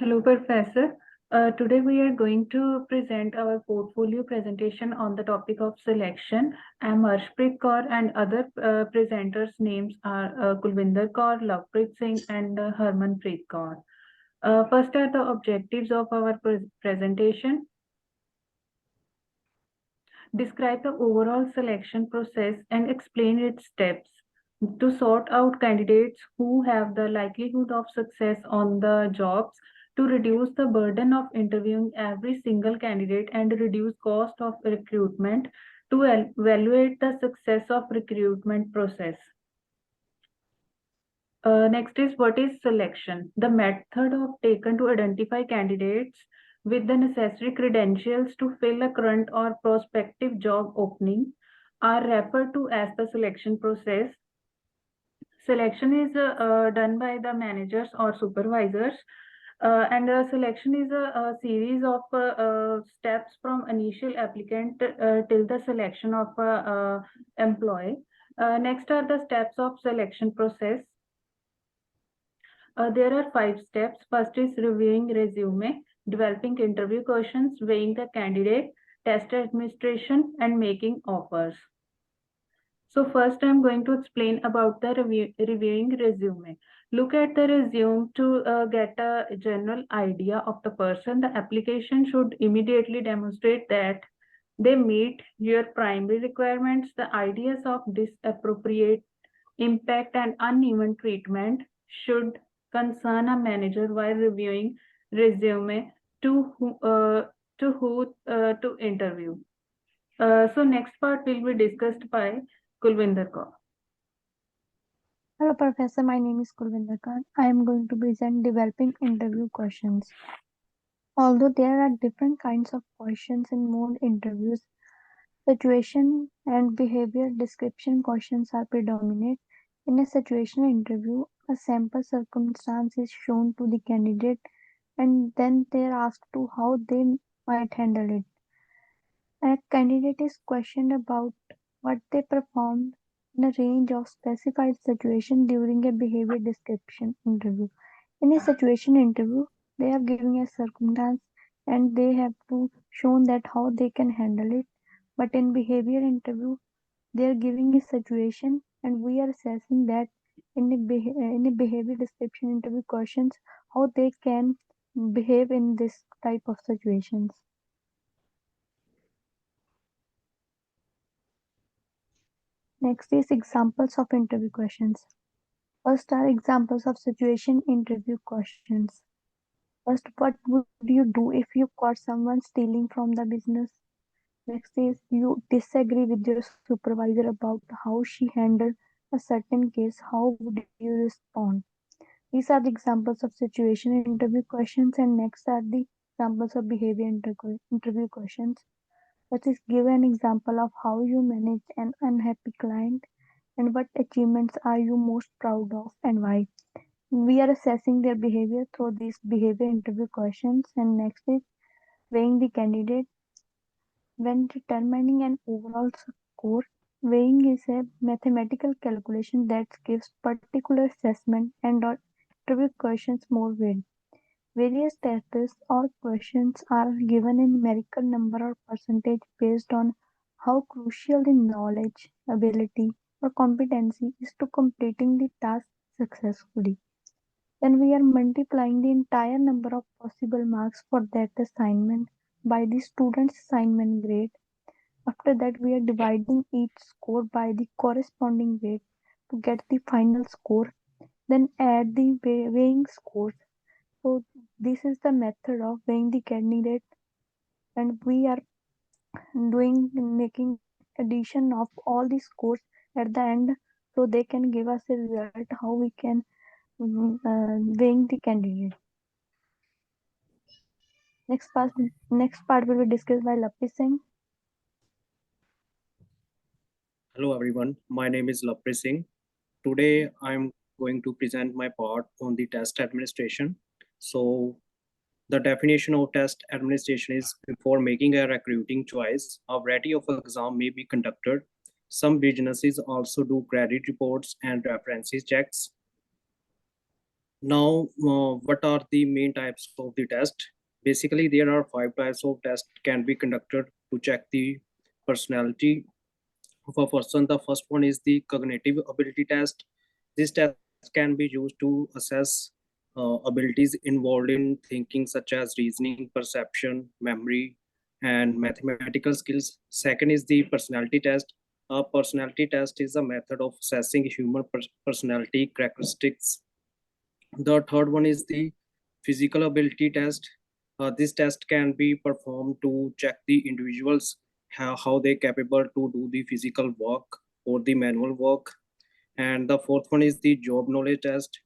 Hello, Professor. Today we are going to present our portfolio presentation on the topic of selection. I'm Harshpreet Kaur and other presenters' names are Kulvinder Kaur, Lovepreet Singh and Harmanpreet Kaur. First are the objectives of our presentation. Describe the overall selection process and explain its steps to sort out candidates who have the likelihood of success on the jobs, to reduce the burden of interviewing every single candidate and reduce cost of recruitment, to evaluate the success of recruitment process. Next is what is selection? The method of taken to identify candidates with the necessary credentials to fill a current or prospective job opening are referred to as the selection process. Selection is done by the managers or supervisors, and selection is a series of steps from initial applicant till the selection of employee. Next are the steps of selection process. There are 5 steps. First is reviewing resume, developing interview questions, weighing the candidate, test administration, and making offers. So first I'm going to explain about the reviewing resume. Look at the resume to get a general idea of the person. The application should immediately demonstrate that they meet your primary requirements. The ideas of disappropriate impact and uneven treatment should concern a manager while reviewing resume to who to interview. So next part will be discussed by Kulvinder Kaur. Hello, Professor. My name is Kulvinder Kaur. I am going to present developing interview questions. Although there are different kinds of questions in more interviews, situation and behavior description questions are predominant. In a situational interview, a sample circumstance is shown to the candidate and then they are asked to how they might handle it. A candidate is questioned about what they performed in a range of specified situations during a behavior description interview. In a situation interview, they are giving a circumstance and they have to show that how they can handle it. But in behavior interview, they are giving a situation and we are assessing that in a behavior description interview questions how they can behave in this type of situations. Next is examples of interview questions. First are examples of situation interview questions. First, what would you do if you caught someone stealing from the business? Next is you disagree with your supervisor about how she handled a certain case. How would you respond? These are the examples of situation interview questions, and next are the examples of behavior interview questions. Let us give an example of how you manage an unhappy client and what achievements are you most proud of and why. We are assessing their behavior through these behavior interview questions. And next is weighing the candidate. When determining an overall score, weighing is a mathematical calculation that gives particular assessment and or interview questions more weight. Various tests or questions are given in numerical number or percentage based on how crucial the knowledge, ability, or competency is to completing the task successfully. Then we are multiplying the entire number of possible marks for that assignment by the student's assignment grade. After that, we are dividing each score by the corresponding weight to get the final score. Then add the weighing scores. So this is the method of weighing the candidate, and we are making addition of all the scores at the end, so they can give us a result how we can weighing the candidate. Next part will be discussed by Lapi Singh. Hello everyone, my name is Lapri Singh. Today I'm going to present my part on the test administration. So the definition of test administration is before making a recruiting choice, a variety of exams may be conducted. Some businesses also do credit reports and references checks. Now, what are the main types of the test? Basically, there are 5 types of tests can be conducted to check the personality of a person. The first one is the cognitive ability test. This test can be used to assess abilities involved in thinking, such as reasoning, perception, memory, and mathematical skills. Second is the personality test. A personality test is a method of assessing human personality characteristics. The third one is the physical ability test. This test can be performed to check the individuals how they capable to do the physical work or the manual work. And the fourth one is the job knowledge test.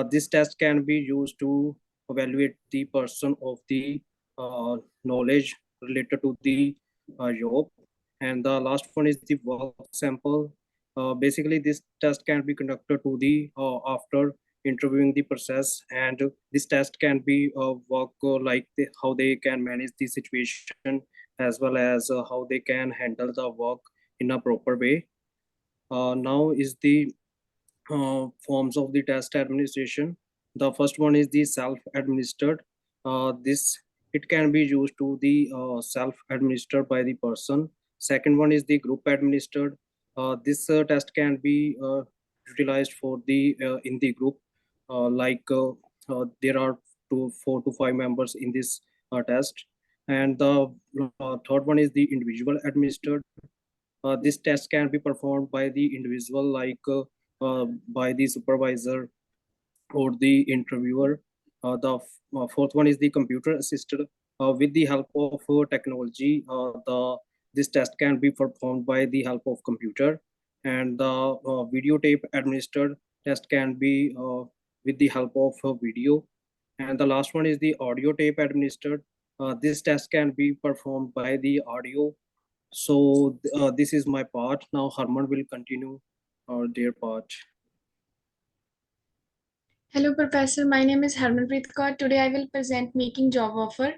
This test can be used to evaluate the person of the knowledge related to the job. And the last one is the work sample. Basically, this test can be conducted to the after interviewing the process, and this test can be work like how they can manage the situation, as well as how they can handle the work in a proper way. Now is the forms of the test administration. The first one is the self-administered. This it can be used to the self-administered by the person. Second one is the group administered. This test can be utilized for the in the group. There are 4 to 5 members in this test. And the third one is the individual administered. This test can be performed by the individual, by the supervisor or the interviewer. The fourth one is the computer assisted. With the help of technology, the this test can be performed by the help of computer, and the videotape administered test can be with the help of video. And the last one is the audio tape administered. This test can be performed by the audio. So this is my part. Now Harman will continue their part. Hello, Professor. My name is Harmanpreet Kaur. Today I will present making job offer.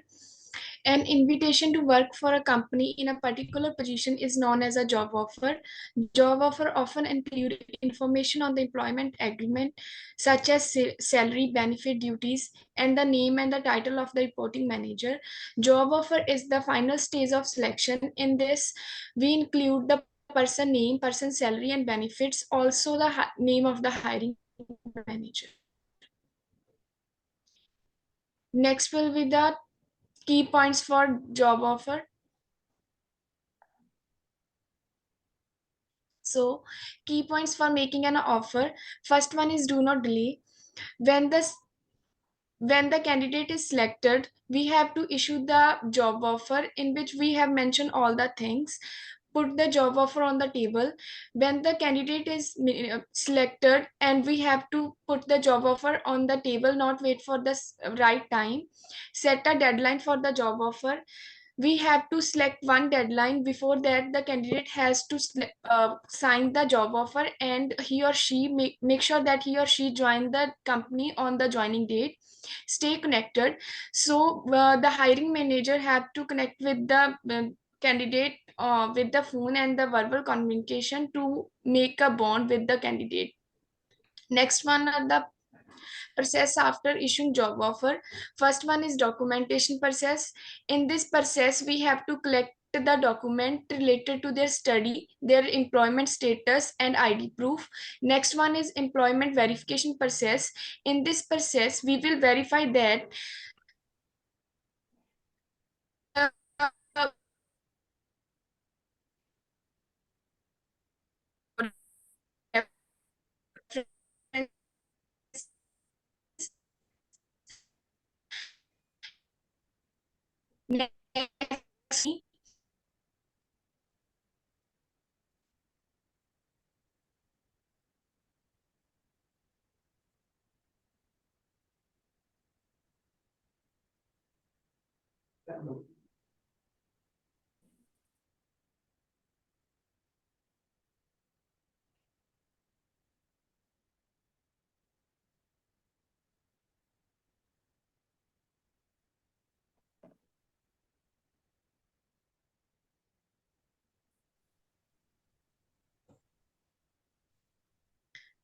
An invitation to work for a company in a particular position is known as a job offer. Job offer often include information on the employment agreement, such as salary, benefit, duties, and the name and the title of the reporting manager. Job offer is the final stage of selection. In this, we include the person name, person salary, and benefits, also the name of the hiring manager. Next will be the key points for job offer. So, key points for making an offer. First one is do not delay. When the candidate is selected, we have to issue the job offer in which we have mentioned all the things. Put the job offer on the table. When the candidate is selected, and we have to put the job offer on the table, not wait for the right time. Set a deadline for the job offer. We have to select one deadline. Before that, the candidate has to sign the job offer, and he or she make sure that he or she join the company on the joining date. Stay connected. So the hiring manager have to connect with the candidate with the phone and the verbal communication to make a bond with the candidate. Next one are the process after issuing job offer. First one is documentation process. In this process, we have to collect the document related to their study, their employment status, and ID proof. Next one is employment verification process. In this process, we will verify that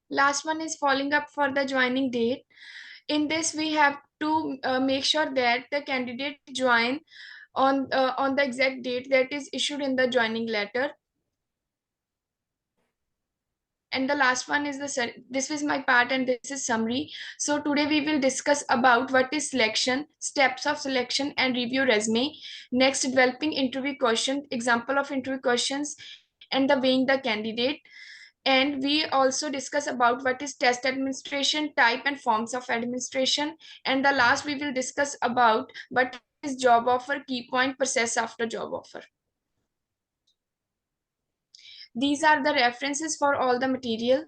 last one is following up for the joining date. In this, we have to make sure that the candidate join on the exact date that is issued in the joining letter. And the last one is this is my part and this is summary. So today we will discuss about what is selection, steps of selection and review resume. Next, developing interview question, example of interview questions, and the weighing the candidate. And we also discuss about what is test administration, type and forms of administration. And the last we will discuss about what is job offer, key point, process after job offer. These are the references for all the material.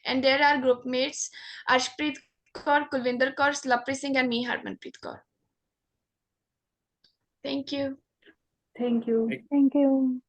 And there are group mates, Arshpreet Kaur, Kulvinder Kaur, Lapri Singh, and me, Harmanpreet Kaur. Thank you. Thank you. Thank you.